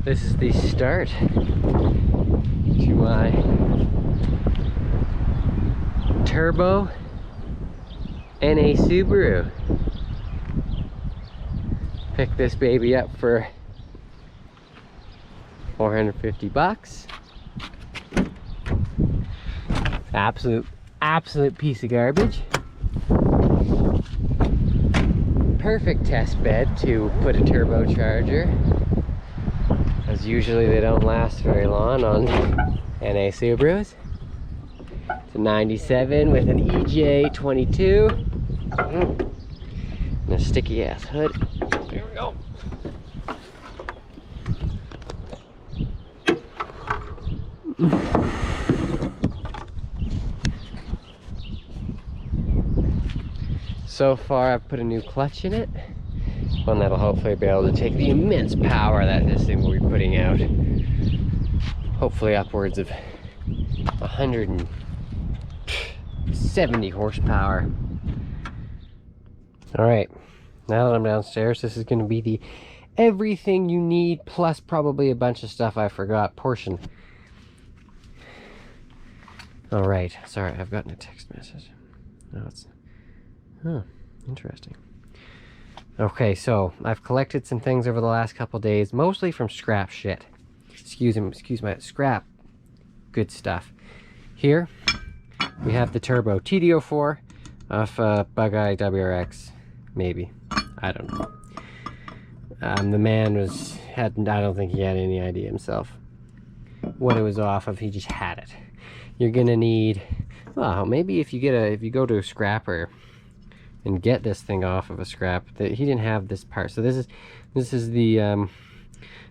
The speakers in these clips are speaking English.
This is the start to my turbo NA Subaru. Picked this baby up for 450 bucks. Absolute piece of garbage. Perfect test bed to put a turbocharger, as usually they don't last very long on NA Subarus. It's a 97 with an EJ22 and a sticky ass hood. There we go. So far I've put a new clutch in it, one that'll hopefully be able to take the immense power that this thing will be putting out. Hopefully upwards of 170 horsepower. Alright, now that I'm downstairs, this is going to be the everything you need plus probably a bunch of stuff I forgot portion. Alright, sorry, I've gotten a text message. No, it's... Huh, interesting. Okay, so I've collected some things over the last couple days, mostly from scrap shit. Excuse my scrap good stuff. Here we have the turbo TD04 off Bug-Eye WRX, maybe. I don't know. The man I don't think he had any idea himself what it was off of. He just had it. You're gonna need, well, maybe if you go to a scrapper and get this thing off of a scrap, that he didn't have this part. So this is the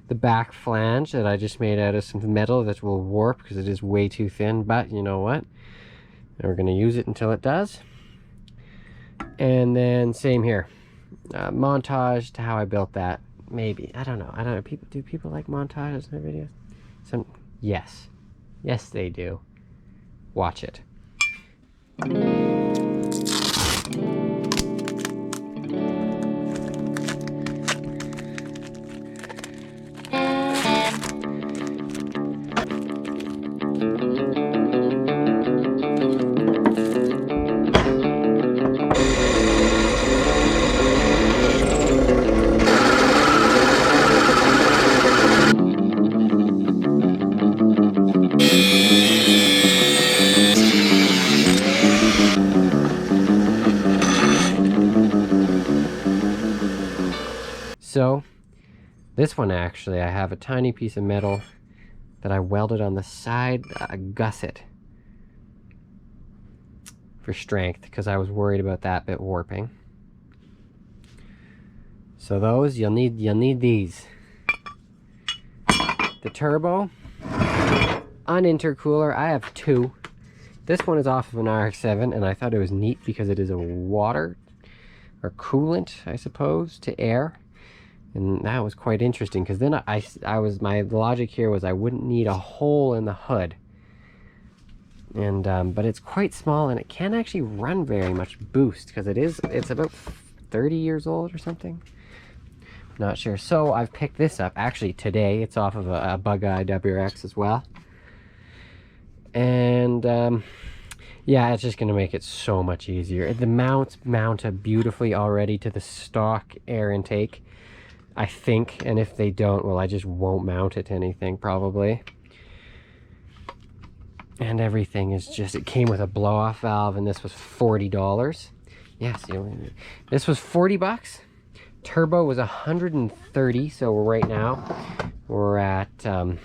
back flange that I just made out of some metal that will warp because it is way too thin, but you know what, we're going to use it until it does. And then same here, montage to how I built that. Maybe, I don't know, do people like montages in their videos? Yes they do. Watch it. So this one, actually, I have a tiny piece of metal that I welded on the side gusset for strength because I was worried about that bit warping. So those, you'll need these. The turbo unintercooler, I have two. This one is off of an RX-7 and I thought it was neat because it is a water or coolant, I suppose, to air. And that was quite interesting because then my logic here was I wouldn't need a hole in the hood. And but it's quite small and it can't actually run very much boost because it's about 30 years old or something. Not sure. So I've picked this up actually today. It's off of a Bug-Eye WRX as well. And yeah, it's just going to make it so much easier. The mounts mount up beautifully already to the stock air intake, I think, and if they don't, well, I just won't mount it to anything probably. And everything is just, it came with a blow-off valve and this was $40. Yes, this was 40 bucks. Turbo was 130, so right now we're at a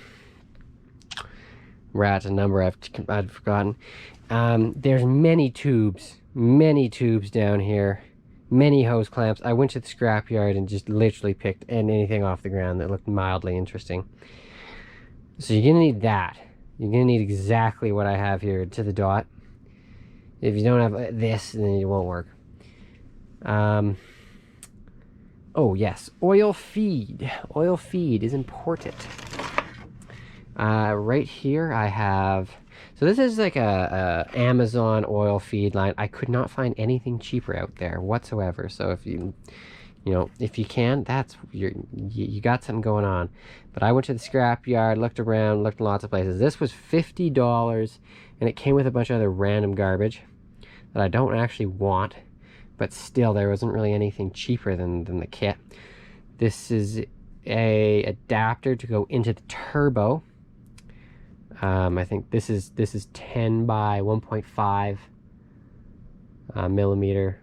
number I've forgotten. There's many tubes down here. Many hose clamps. I went to the scrapyard and just literally picked anything off the ground that looked mildly interesting. So you're gonna need that. You're gonna need exactly what I have here to the dot. If you don't have this, then it won't work. Oh yes, oil feed. Oil feed is important. Right here I have, so this is like a Amazon oil feed line. I could not find anything cheaper out there whatsoever. So if you You know, if you can, you got something going on. But I went to the scrap yard, looked around, looked in lots of places. This was $50, and it came with a bunch of other random garbage that I don't actually want, but still there wasn't really anything cheaper than the kit. This is a adapter to go into the turbo. I think this is 10 by 1.5 millimeter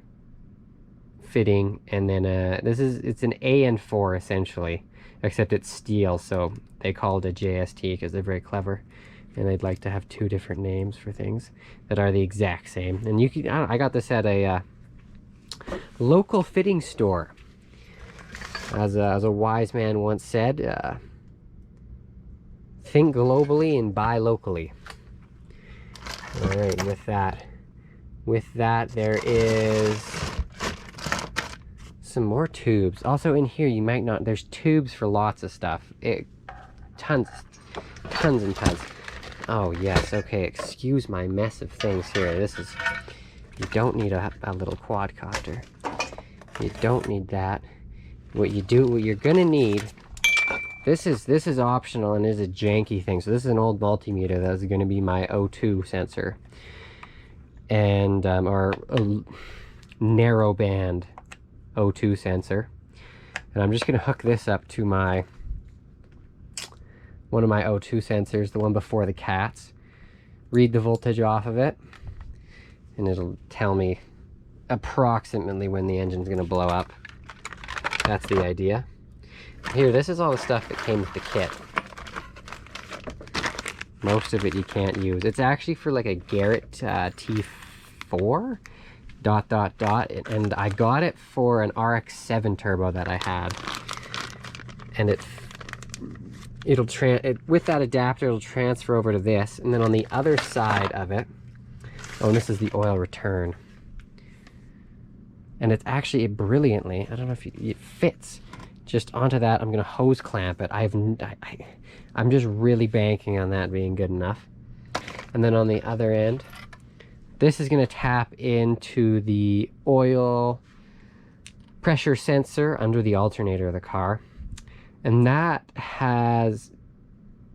fitting, and then it's an AN4 essentially, except it's steel, so they call it a JST because they're very clever, and they'd like to have two different names for things that are the exact same. And you can, I got this at a local fitting store. As a wise man once said, think globally and buy locally. All right, with that there is some more tubes. Also in here, you might not, there's tubes for lots of stuff. Tons and tons. Oh yes, okay, excuse my mess of things here. This is, you don't need a little quadcopter. You don't need that. What you're gonna need, this is optional and is a janky thing. So this is an old multimeter that is gonna be my O2 sensor. And, or a narrow band O2 sensor. And I'm just gonna hook this up to one of my O2 sensors, the one before the cats, read the voltage off of it, and it'll tell me approximately when the engine's gonna blow up. That's the idea. Here, this is all the stuff that came with the kit. Most of it you can't use. It's actually for like a Garrett T4 ... and I got it for an RX-7 turbo that I had, and with that adapter it'll transfer over to this, and then on the other side of it, oh, and this is the oil return, and it's actually brilliantly, I don't know if it fits just onto that. I'm gonna hose clamp it. I'm just really banking on that being good enough. And then on the other end, this is going to tap into the oil pressure sensor under the alternator of the car. And that has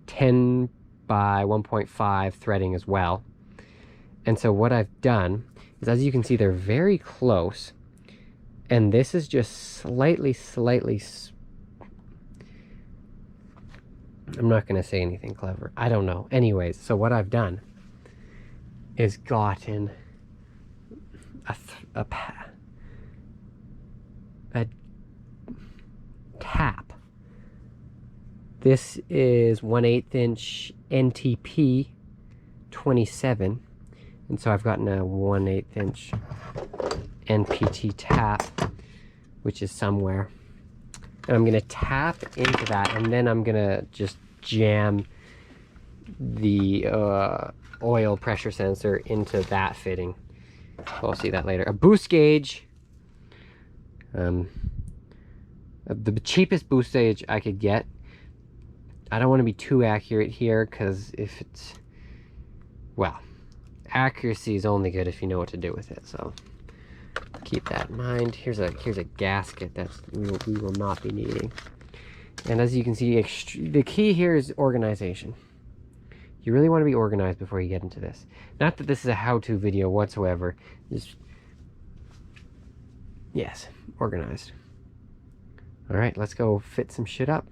10 by 1.5 threading as well. And so what I've done is, as you can see, they're very close. And this is just slightly, I'm not going to say anything clever. I don't know. Anyways, so what I've done is gotten a tap. This is 1/8 inch NTP 27, and so I've gotten a 1/8 inch NPT tap, which is somewhere, and I'm gonna tap into that, and then I'm gonna just jam the oil pressure sensor into that fitting. We'll see that later. A boost gauge, the cheapest boost gauge I could get. I don't want to be too accurate here, because if it's, well, accuracy is only good if you know what to do with it, so keep that in mind. Here's a gasket that we will not be needing. And as you can see, the key here is organization. You really want to be organized before you get into this. Not that this is a how-to video whatsoever. Just, yes, organized. All right, let's go fit some shit up.